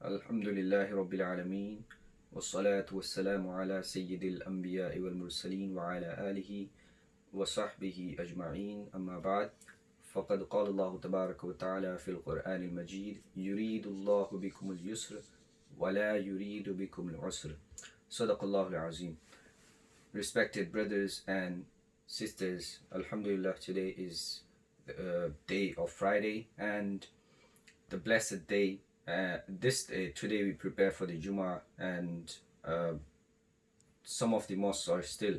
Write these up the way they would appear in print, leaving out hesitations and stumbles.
Alhamdulillahi Rabbil Alameen. والصلاة والسلام على سيد الأنبياء والمرسلين وعلى آله وصحبه أجمعين أما بعد فقد قال الله تبارك وتعالى في القرآن المجيد يريد الله بكم اليسر ولا يريد بكم العسر صدق الله العظيم. Respected brothers and sisters, Alhamdulillah, today is the day of Friday and the blessed day. This day, today we prepare for the Jummah, and some of the mosques are still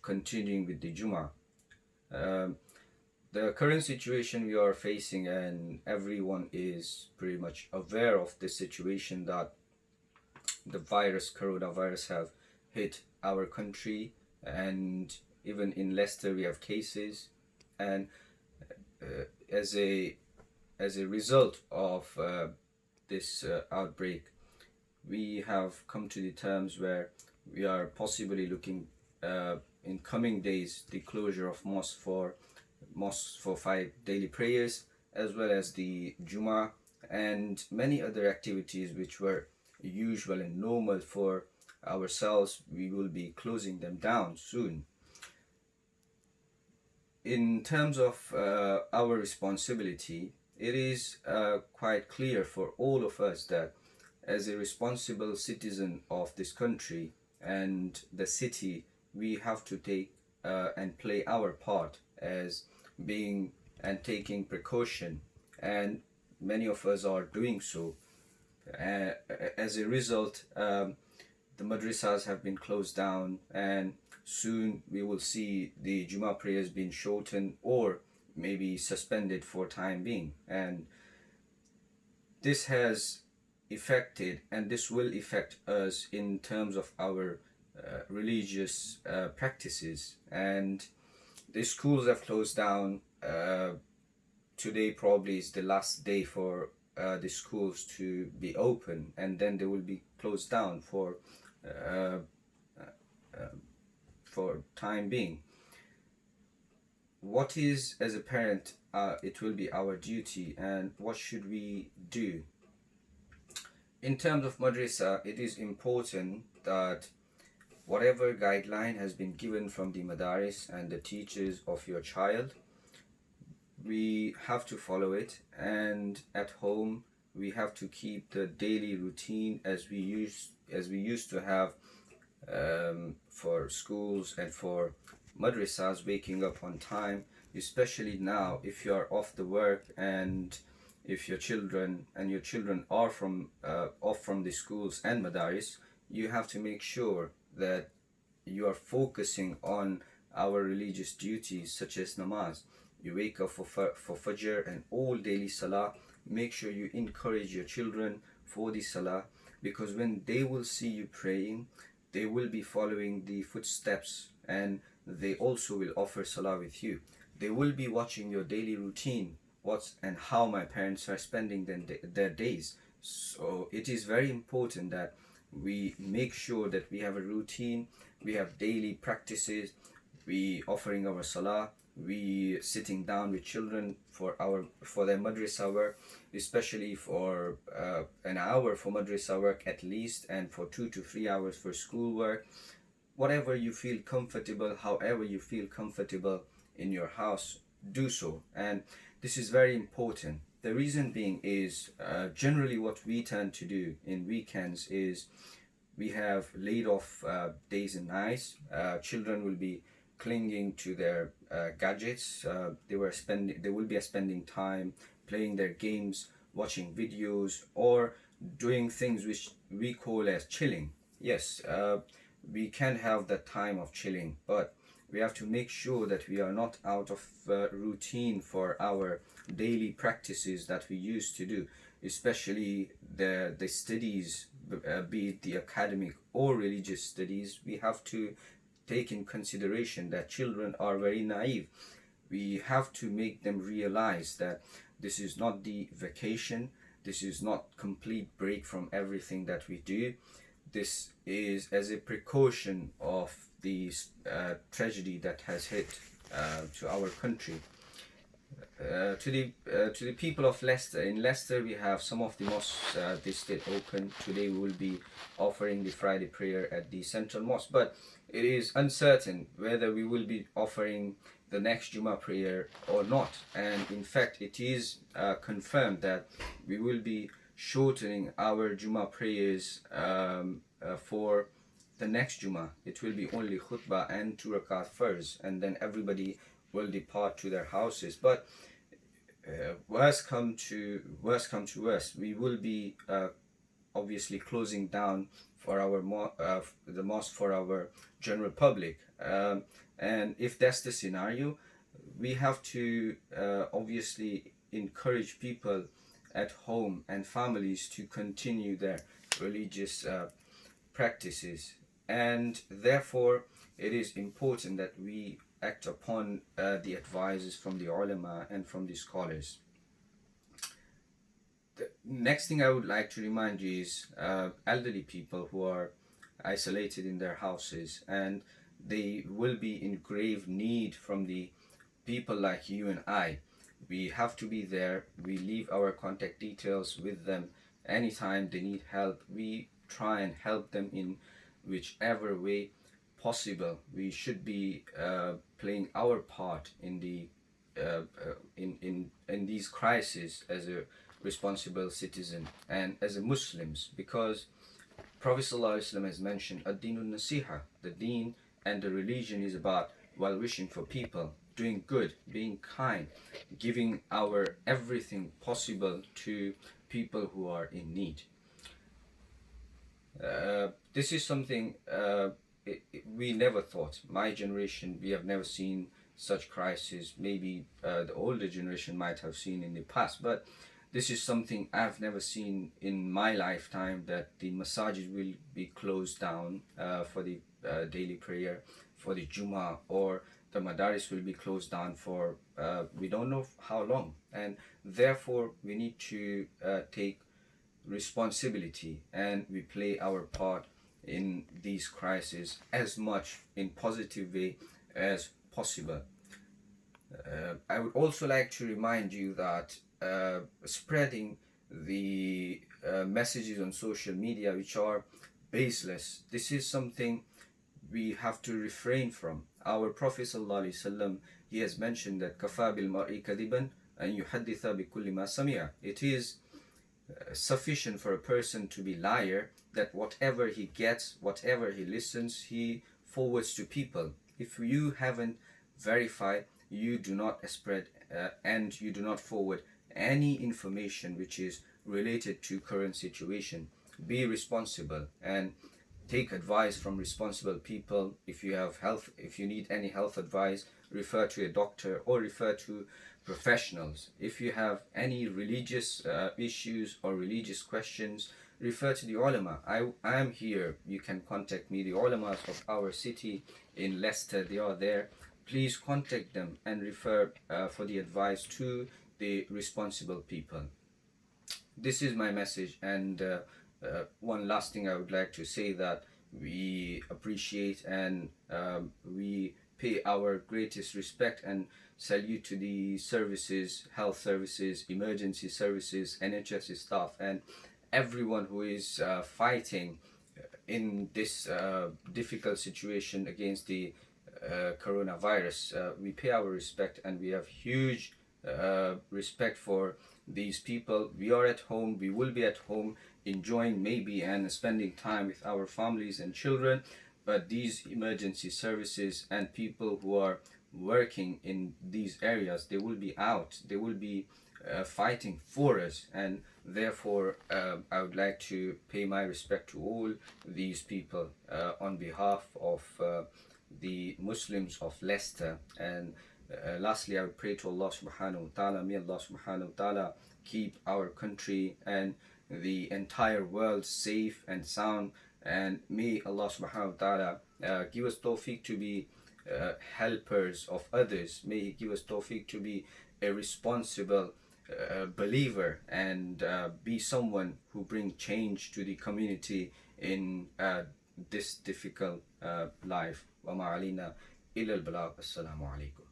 continuing with the Jummah. The current situation we are facing, and everyone is pretty much aware of the situation that the coronavirus, have hit our country, and even in Leicester we have cases, and as a result of this outbreak, we have come to the terms where we are possibly looking in coming days the closure of mosques for 5 daily prayers, as well as the Jummah and many other activities which were usual and normal for ourselves. We will be closing them down soon. In terms of our responsibility, it is quite clear for all of us that as a responsible citizen of this country and the city, we have to take and play our part as being and taking precaution, and many of us are doing so. As a result, the madrasas have been closed down, and soon we will see the Jummah prayers being shortened or maybe suspended for time being. And this has affected, and this will affect us in terms of our religious practices. And the schools have closed down. Today probably is the last day for the schools to be open, and then they will be closed down for time being. What is, as a parent, it will be our duty, and what should we do? In terms of madrasa, it is important that whatever guideline has been given from the madaris and the teachers of your child, we have to follow it, and at home we have to keep the daily routine as we used to have for schools and for madrasas, waking up on time, especially now if you are off the work, and if your children are off from the schools and madaris, you have to make sure that you are focusing on our religious duties such as namaz. You wake up for fajr and all daily salah. Make sure you encourage your children for the salah, because when they will see you praying, they will be following the footsteps, and they also will offer salah with you. They will be watching your daily routine, what and how my parents are spending their days. So it is very important that we make sure that we have a routine, we have daily practices, we offering our salah, we sitting down with children for their madrasa work, especially for an hour for madrasa work at least, and for 2 to 3 hours for school work. Whatever you feel comfortable, however you feel comfortable in your house, do so. And this is very important. The reason being is generally what we tend to do in weekends is we have laid off days and nights. Children will be clinging to their gadgets. They will be spending time playing their games, watching videos, or doing things which we call as chilling. Yes, we can have that time of chilling, but we have to make sure that we are not out of routine for our daily practices that we used to do, especially the studies, be it the academic or religious studies. We have to take in consideration that children are very naive. We have to make them realize that this is not the vacation, this is not complete break from everything that we do. This is as a precaution of the tragedy that has hit to our country. To the people of Leicester. In Leicester, we have some of the mosques. They still open. Today, we will be offering the Friday prayer at the Central Mosque, but it is uncertain whether we will be offering the next Juma prayer or not. And in fact, it is confirmed that we will be shortening our Juma prayers for the next Juma. It will be only khutbah and 2 rakat first, and then everybody will depart to their houses. But worst come to worst, we will be obviously closing down for our the mosque for our general public. And if that's the scenario, we have to obviously encourage people at home and families to continue their religious practices, and therefore it is important that we act upon the advices from the ulama and from the scholars. The next thing I would like to remind you is elderly people who are isolated in their houses, and they will be in grave need from the people like you and I. We have to be there. We leave our contact details with them. Anytime they need help, we try and help them in whichever way possible. We should be playing our part in the in these crises as a responsible citizen and as a Muslims, because Prophet ﷺ has mentioned ad-dinun nasiha. The deen and the religion is about well wishing for people, doing good, being kind, giving our everything possible to people who are in need. This is something we never thought. My generation, we have never seen such crisis. Maybe the older generation might have seen in the past, but this is something I've never seen in my lifetime, that the masajid will be closed down for the daily prayer, for the Jummah, or the madaris will be closed down for we don't know how long. And therefore we need to take responsibility, and we play our part in these crises as much in positive way as possible. I would also like to remind you that spreading the messages on social media which are baseless, this is something we have to refrain from. Our Prophet ﷺ, he has mentioned that kafa bil mar'i kadiban an yuhadditha bi kulli ma sami'a. It is sufficient for a person to be liar, that whatever he gets, whatever he listens, he forwards to people. If you haven't verified, you do not spread and you do not forward any information which is related to current situation. Be responsible and take advice from responsible people. If you need any health advice, refer to a doctor or refer to professionals. If you have any religious issues or religious questions, refer to the ulama. I am here. You can contact me. The ulamas of our city in Leicester, they are there. Please contact them and refer for the advice to the responsible people. This is my message. And one last thing I would like to say, that we appreciate and we pay our greatest respect and salute to the services, health services, emergency services, NHS staff, and everyone who is fighting in this difficult situation against the coronavirus. We pay our respect, and we have huge respect for these people. We are at home, we will be at home enjoying maybe and spending time with our families and children, but these emergency services and people who are working in these areas, they will be out, they will be fighting for us, and therefore I would like to pay my respect to all these people on behalf of the Muslims of Leicester. And lastly, I would pray to Allah subhanahu wa ta'ala, may Allah subhanahu wa ta'ala keep our country and the entire world safe and sound, and may Allah subhanahu wa ta'ala give us tawfiq to be helpers of others. May He give us tawfiq to be a responsible believer and be someone who bring change to the community in this difficult life. Wa ma alina illa al-balagh. Assalamu alaikum.